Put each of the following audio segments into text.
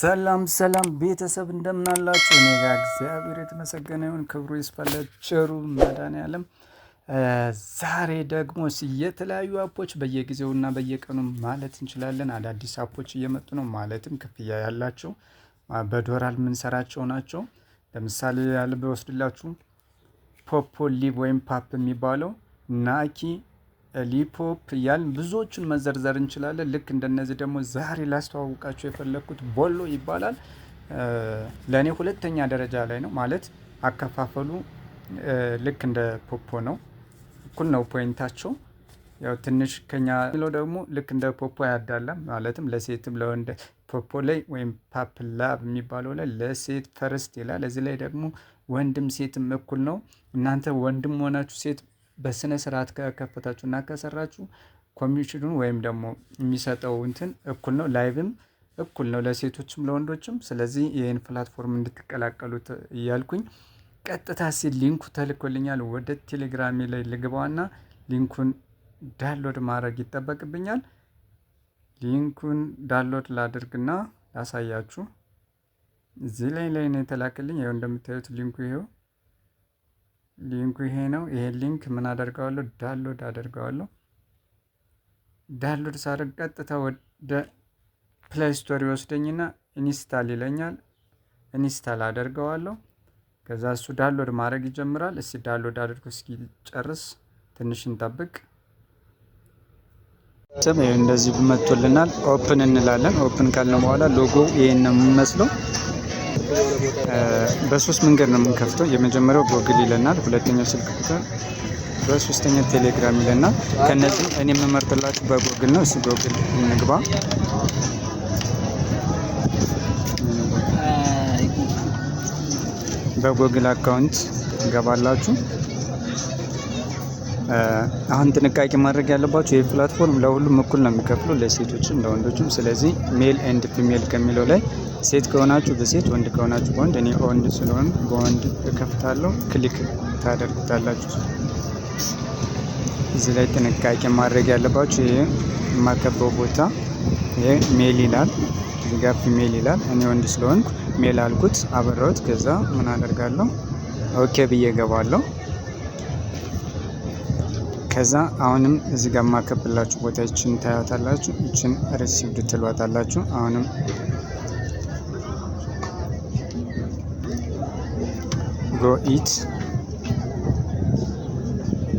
ሰላም ሰላም ቤተሰብ እንደምን አላችሁ? እኔ ጋር እግዚአብሔር የተመሰገነ ይሁን፣ ክብሩ ይስፋ ለቸሩ መድኃኒዓለም። ዛሬ ደግሞ የተለያዩ አፖች በየጊዜውና በየቀኑ ማለት እንችላለን አዳዲስ አፖች እየመጡ ነው። ማለትም ክፍያ ያላቸው በዶላር የምንሰራቸው ናቸው። ለምሳሌ ያህል ብወስድላችሁ ፖፖ ሊቭ ወይም ፓፕ የሚባለው ናኪ ሊፖፕ እያልን ብዙዎቹን መዘርዘር እንችላለን። ልክ እንደነዚህ ደግሞ ዛሬ ላስተዋውቃቸው የፈለግኩት ቦሎ ይባላል። ለእኔ ሁለተኛ ደረጃ ላይ ነው ማለት አከፋፈሉ ልክ እንደ ፖፖ ነው፣ እኩል ነው ፖይንታቸው። ያው ትንሽ ከኛ ለው ደግሞ ልክ እንደ ፖፖ ያዳላም ማለትም ለሴትም ለወንድ ፖፖ ላይ ወይም ፓፕ ላቭ የሚባለው ላይ ለሴት ፈርስት ይላል። እዚህ ላይ ደግሞ ወንድም ሴትም እኩል ነው። እናንተ ወንድም ሆናችሁ ሴት በስነ ስርዓት ከከፈታችሁ እና ከሰራችሁ ኮሚሽኑን ወይም ደግሞ የሚሰጠው እንትን እኩል ነው። ላይቭም እኩል ነው ለሴቶችም ለወንዶችም። ስለዚህ ይህን ፕላትፎርም እንድትቀላቀሉት እያልኩኝ ቀጥታ ሲል ሊንኩ ተልኮልኛል። ወደ ቴሌግራሜ ላይ ልግባና ሊንኩን ዳውንሎድ ማድረግ ይጠበቅብኛል። ሊንኩን ዳውንሎድ ላድርግና ላሳያችሁ። እዚህ ላይ ነው የተላከልኝ። ይኸው እንደምታዩት ሊንኩ ይሄ ነው። ይሄ ሊንክ ምን አደርገዋለሁ? ዳውንሎድ አደርገዋለሁ። ዳውንሎድ ሳደርግ ቀጥታ ወደ ፕሌይ ስቶር ይወስደኝና ኢንስታል ይለኛል። ኢንስታል አደርገዋለሁ። ከዛ እሱ ዳውንሎድ ማድረግ ይጀምራል። እስኪ ዳውንሎድ አድርጎ እስኪጨርስ ትንሽ እንጠብቅ። እንደዚህ መጥቶልናል። ኦፕን እንላለን። ኦፕን ካልነው በኋላ ሎጎ ይሄን ነው የሚመስለው። በሶስት መንገድ ነው የምንከፍተው። የመጀመሪያው ጎግል ይለናል፣ ሁለተኛው ስልክ ቁጥር፣ በሶስተኛው ቴሌግራም ይለናል። ከነዚህ እኔ የምመርጥላችሁ በጎግል ነው። እሱ ጎግል እንግባ። በጎግል አካውንት እንገባላችሁ። አሁን ጥንቃቄ ማድረግ ያለባችሁ ይህ ፕላትፎርም ለሁሉም እኩል ነው የሚከፍሉ፣ ለሴቶችም ለወንዶችም። ስለዚህ ሜል ኤንድ ፊሜል ከሚለው ላይ ሴት ከሆናችሁ በሴት ወንድ ከሆናችሁ በወንድ። እኔ ወንድ ስለሆነ በወንድ እከፍታለሁ። ክሊክ ታደርጉታላችሁ። እዚህ ላይ ጥንቃቄ ማድረግ ያለባችሁ ይሄ የማከበው ቦታ ይሄ ሜል ይላል፣ እዚህ ጋር ፊሜል ይላል። እኔ ወንድ ስለሆንኩ ሜል አልኩት፣ አበራሁት። ከዛ ምን አደርጋለሁ? ኦኬ ብዬ ገባለሁ። ከዛ አሁንም እዚህ ጋር የማከብላችሁ ቦታ ይችን ታያታላችሁ። ይችን ሪሲቭድ ትሏታላችሁ። አሁንም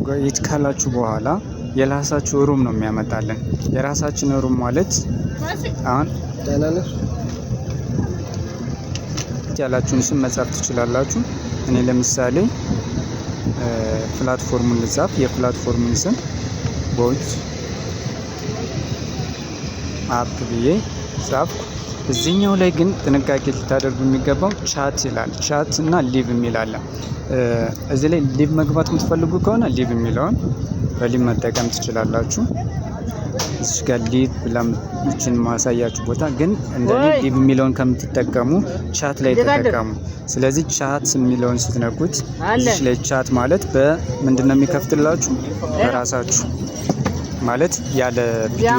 ጎኢት ካላችሁ በኋላ የራሳችሁ ሩም ነው የሚያመጣልን። የራሳችን ሩም ማለት አሁን ያላችሁን ስም መጻፍ ትችላላችሁ። እኔ ለምሳሌ ፕላትፎርሙን ልጻፍ። የፕላትፎርሙን ስም ቦት አፕ ብዬ ጻፍኩ። እዚህኛው ላይ ግን ጥንቃቄ ልታደርጉ የሚገባው ቻት ይላል። ቻት እና ሊቭ የሚል አለ። እዚህ ላይ ሊቭ መግባት የምትፈልጉ ከሆነ ሊቭ የሚለውን በሊቭ መጠቀም ትችላላችሁ። እዚህ ጋር ሊቭ ብላም ይችን ማሳያችሁ ቦታ ግን እንደኔ ሊቭ የሚለውን ከምትጠቀሙ ቻት ላይ ተጠቀሙ። ስለዚህ ቻት የሚለውን ስትነኩት እዚህ ላይ ቻት ማለት በምንድነው የሚከፍትላችሁ? በራሳችሁ ማለት ያለ ቪዲዮ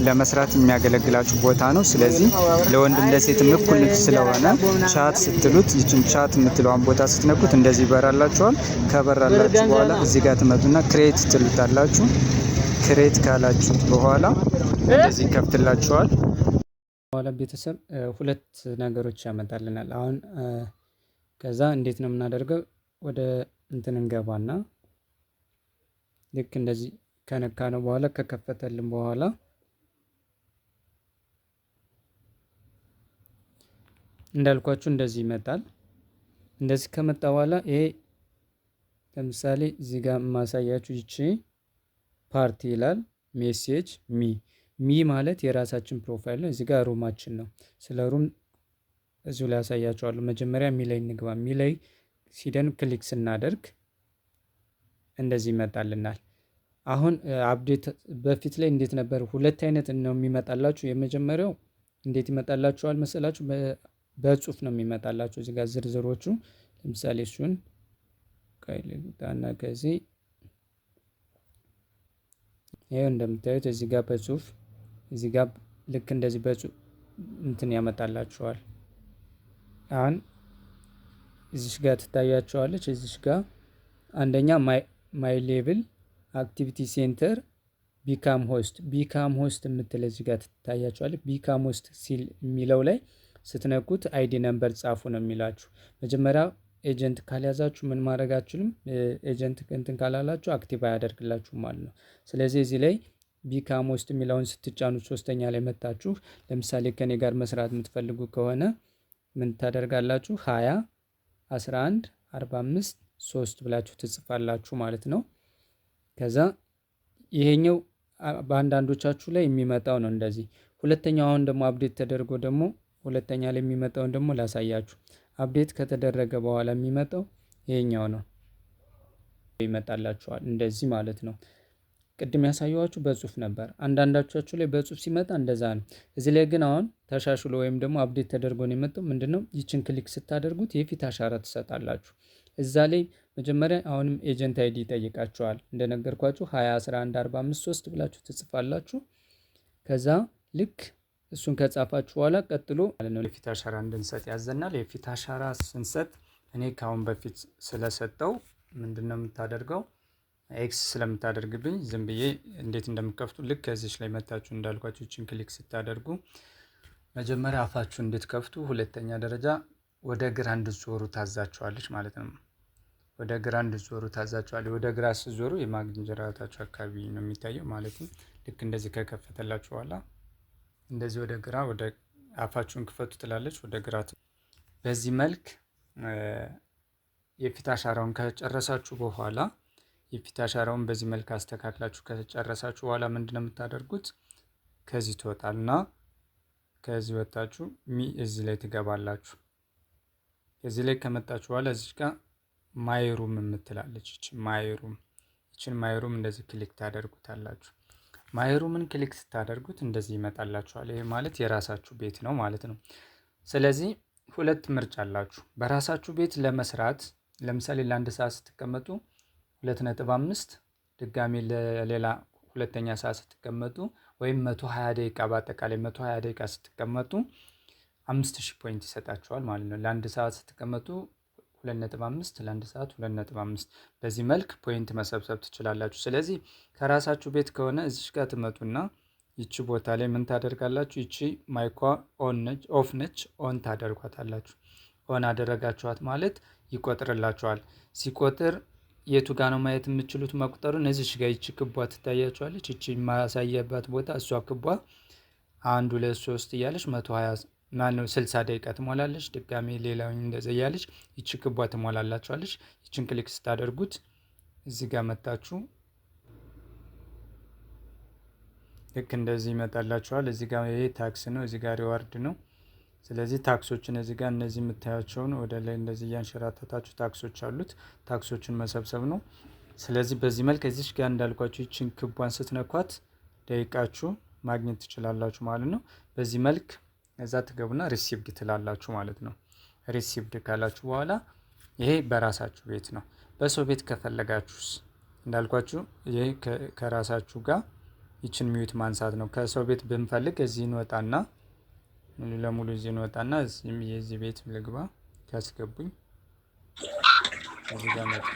ለመስራት የሚያገለግላችሁ ቦታ ነው። ስለዚህ ለወንድም ለሴትም እኩል ስለሆነ ቻት ስትሉት ይችን ቻት የምትለዋን ቦታ ስትነኩት እንደዚህ ይበራላችኋል። ከበራላችሁ በኋላ እዚህ ጋር ትመጡና ክሬት ትሉታላችሁ። ክሬት ካላችሁት በኋላ እንደዚህ ከፍትላችኋል። በኋላ ቤተሰብ ሁለት ነገሮች ያመጣልናል። አሁን ከዛ እንዴት ነው የምናደርገው? ወደ እንትን እንገባና ልክ እንደዚህ ከነካ ነው በኋላ ከከፈተልን በኋላ እንዳልኳችሁ እንደዚህ ይመጣል። እንደዚህ ከመጣ በኋላ ይሄ ለምሳሌ እዚህ ጋር ማሳያችሁ ይቺ ፓርቲ ይላል። ሜሴጅ ሚ ማለት የራሳችን ፕሮፋይል ነው። እዚህ ጋር ሩማችን ነው። ስለ ሩም እዚሁ ላይ ያሳያችኋለሁ። መጀመሪያ ሚ ላይ እንግባ። ሚ ላይ ሲደን ክሊክ ስናደርግ እንደዚህ ይመጣልናል። አሁን አፕዴት በፊት ላይ እንዴት ነበር? ሁለት አይነት ነው የሚመጣላችሁ። የመጀመሪያው እንዴት ይመጣላችኋል መሰላችሁ? በጽሁፍ ነው የሚመጣላችሁ። እዚህ ጋር ዝርዝሮቹ ለምሳሌ እሱን ከይልታና ከዚህ ይሄው እንደምታዩት እዚህ ጋር በጽሁፍ እዚህ ጋር ልክ እንደዚህ እንትን ያመጣላችኋል። አሁን እዚሽ ጋር ትታያቸዋለች። እዚሽ ጋር አንደኛ ማይ ሌቭል አክቲቪቲ ሴንተር ቢካም ሆስት የምትል እዚህ ጋር ትታያቸዋለች። ቢካም ሆስት ሲል የሚለው ላይ ስትነኩት አይዲ ነምበር ጻፉ ነው የሚላችሁ። መጀመሪያ ኤጀንት ካልያዛችሁ ምን ማድረግ አችልም። ኤጀንት እንትን ካላላችሁ አክቲቭ አያደርግላችሁ ማለት ነው። ስለዚህ እዚህ ላይ ቢካም ሆስት የሚለውን ስትጫኑት ሶስተኛ ላይ መታችሁ ለምሳሌ ከኔ ጋር መስራት የምትፈልጉ ከሆነ ምን ታደርጋላችሁ? 20 11 45 3 ብላችሁ ትጽፋላችሁ ማለት ነው። ከዛ ይሄኛው በአንዳንዶቻችሁ ላይ የሚመጣው ነው እንደዚህ። ሁለተኛው አሁን ደግሞ አፕዴት ተደርጎ ደግሞ ሁለተኛ ላይ የሚመጣውን ደግሞ ላሳያችሁ። አፕዴት ከተደረገ በኋላ የሚመጣው ይሄኛው ነው ይመጣላችኋል እንደዚህ ማለት ነው። ቅድም ያሳየኋችሁ በጽሁፍ ነበር። አንዳንዳችሁ ላይ በጽሁፍ ሲመጣ እንደዛ ነው። እዚህ ላይ ግን አሁን ተሻሽሎ ወይም ደግሞ አፕዴት ተደርጎ ነው የመጣው። ምንድነው? ይችን ክሊክ ስታደርጉት የፊት አሻራ ትሰጣላችሁ። እዛ ላይ መጀመሪያ አሁንም ኤጀንት አይዲ ይጠይቃችኋል። እንደነገርኳችሁ 20 11 45 3 ብላችሁ ትጽፋላችሁ። ከዛ ልክ እሱን ከጻፋችሁ በኋላ ቀጥሎ ማለት ነው የፊት አሻራ እንድንሰጥ ያዘናል። የፊት አሻራ ስንሰጥ እኔ ከአሁን በፊት ስለሰጠው ምንድነው የምታደርገው? ኤክስ ስለምታደርግብኝ ዝም ብዬ እንዴት እንደምከፍቱ ልክ ከዚች ላይ መታችሁ እንዳልኳችሁ ይችን ክሊክ ስታደርጉ መጀመሪያ አፋችሁ እንድትከፍቱ፣ ሁለተኛ ደረጃ ወደ ግራ እንድትዞሩ ታዛችኋለች ማለት ነው። ወደ ግራ እንድትዞሩ ታዛችኋለች። ወደ ግራ ስትዞሩ የማግንጀራታችሁ አካባቢ ነው የሚታየው ማለት ነው። ልክ እንደዚህ ከከፈተላችሁ በኋላ እንደዚህ ወደ ግራ ወደ አፋችሁን ክፈቱ ትላለች። ወደ ግራ በዚህ መልክ የፊት አሻራውን ከጨረሳችሁ በኋላ የፊት አሻራውን በዚህ መልክ አስተካክላችሁ ከጨረሳችሁ በኋላ ምንድነው የምታደርጉት? ከዚህ ትወጣልና ከዚህ ወጣችሁ እዚህ ላይ ትገባላችሁ። እዚህ ላይ ከመጣችሁ በኋላ እዚህ ጋር ማይሩም የምትላለች ይችን ማይሩም እንደዚህ ክሊክ ታደርጉታላችሁ። ማይሩምን ክሊክ ስታደርጉት እንደዚህ ይመጣላችኋል። ይሄ ማለት የራሳችሁ ቤት ነው ማለት ነው። ስለዚህ ሁለት ምርጫ አላችሁ። በራሳችሁ ቤት ለመስራት ለምሳሌ ለአንድ ሰዓት ስትቀመጡ 2.5 ድጋሚ ለሌላ ሁለተኛ ሰዓት ስትቀመጡ ወይም 120 ደቂቃ በአጠቃላይ 120 ደቂቃ ስትቀመጡ 5000 ፖይንት ይሰጣችኋል ማለት ነው። ለአንድ ሰዓት ስትቀመጡ 2.5 ለአንድ ሰዓት 2.5 በዚህ መልክ ፖይንት መሰብሰብ ትችላላችሁ። ስለዚህ ከራሳችሁ ቤት ከሆነ እዚሽ ጋር ትመጡና ይቺ ቦታ ላይ ምን ታደርጋላችሁ? ይቺ ማይኳ ኦፍ ነች፣ ኦን ታደርጓታላችሁ። ኦን አደረጋችኋት ማለት ይቆጥርላችኋል። ሲቆጥር የቱ ጋር ነው ማየት የምትችሉት መቁጠሩን? እዚሽ ጋር ይቺ ክቧ ትታያችኋለች። ይቺ ማሳየባት ቦታ እሷ ክቧ 1 2 3 እያለች 120 ማነው 60 ደቂቃ ትሞላለች። ድጋሜ ሌላው እንደዚህ እያለች ይቺ ክቧ ትሞላላችኋለች። ይቺን ክሊክ ስታደርጉት እዚህ ጋር መጣችሁ ልክ እንደዚህ ይመጣላችኋል። እዚህ ጋር ይሄ ታክስ ነው፣ እዚህ ጋር ሪዋርድ ነው። ስለዚህ ታክሶችን እዚህ ጋር እነዚህ የምታያቸውን ወደ ላይ እንደዚህ እያንሸራተታችሁ ታክሶች አሉት። ታክሶችን መሰብሰብ ነው። ስለዚህ በዚህ መልክ እዚች ጋር እንዳልኳችሁ ይችን ክቧን ስትነኳት ደቂቃችሁ ማግኘት ትችላላችሁ ማለት ነው። በዚህ መልክ እዛ ትገቡና ሪሲቭድ ትላላችሁ ማለት ነው። ሪሲቭድ ካላችሁ በኋላ ይሄ በራሳችሁ ቤት ነው። በሰው ቤት ከፈለጋችሁስ እንዳልኳችሁ ይሄ ከራሳችሁ ጋር ይችን ሚዩት ማንሳት ነው። ከሰው ቤት ብንፈልግ እዚህ እንወጣና ሙሉ ለሙሉ እዚህ እንወጣና እዚህም የዚህ ቤት ልግባ ካስገቡኝ እዚህ ጋር መጥቼ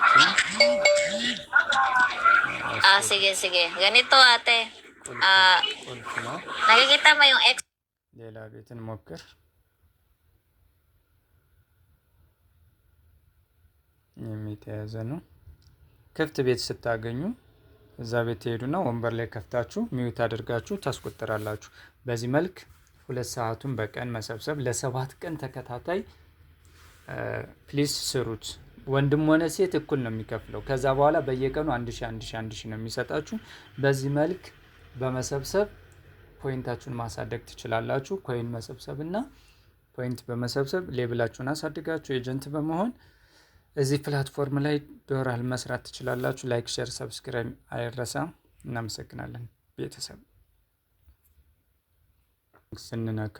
sige sige ganito ate nakikita mo yung X ሌላ ቤትን ሞክር የሚተያዘ ነው። ክፍት ቤት ስታገኙ እዛ ቤት ትሄዱና ወንበር ላይ ከፍታችሁ ሚዩት አድርጋችሁ ታስቆጥራላችሁ። በዚህ መልክ 2 ሰዓቱን በቀን መሰብሰብ ለ7 ቀን ተከታታይ ፕሊስ ስሩት። ወንድም ሆነ ሴት እኩል ነው የሚከፍለው። ከዛ በኋላ በየቀኑ 1000 ነው የሚሰጣችሁ። በዚህ መልክ በመሰብሰብ ፖይንታችሁን ማሳደግ ትችላላችሁ። ኮይን መሰብሰብ እና ፖይንት በመሰብሰብ ሌብላችሁን አሳድጋችሁ ኤጀንት በመሆን እዚህ ፕላትፎርም ላይ ዶላር መስራት ትችላላችሁ። ላይክ፣ ሼር፣ ሰብስክራይብ አይረሳም። እናመሰግናለን ቤተሰብ። ስንነካ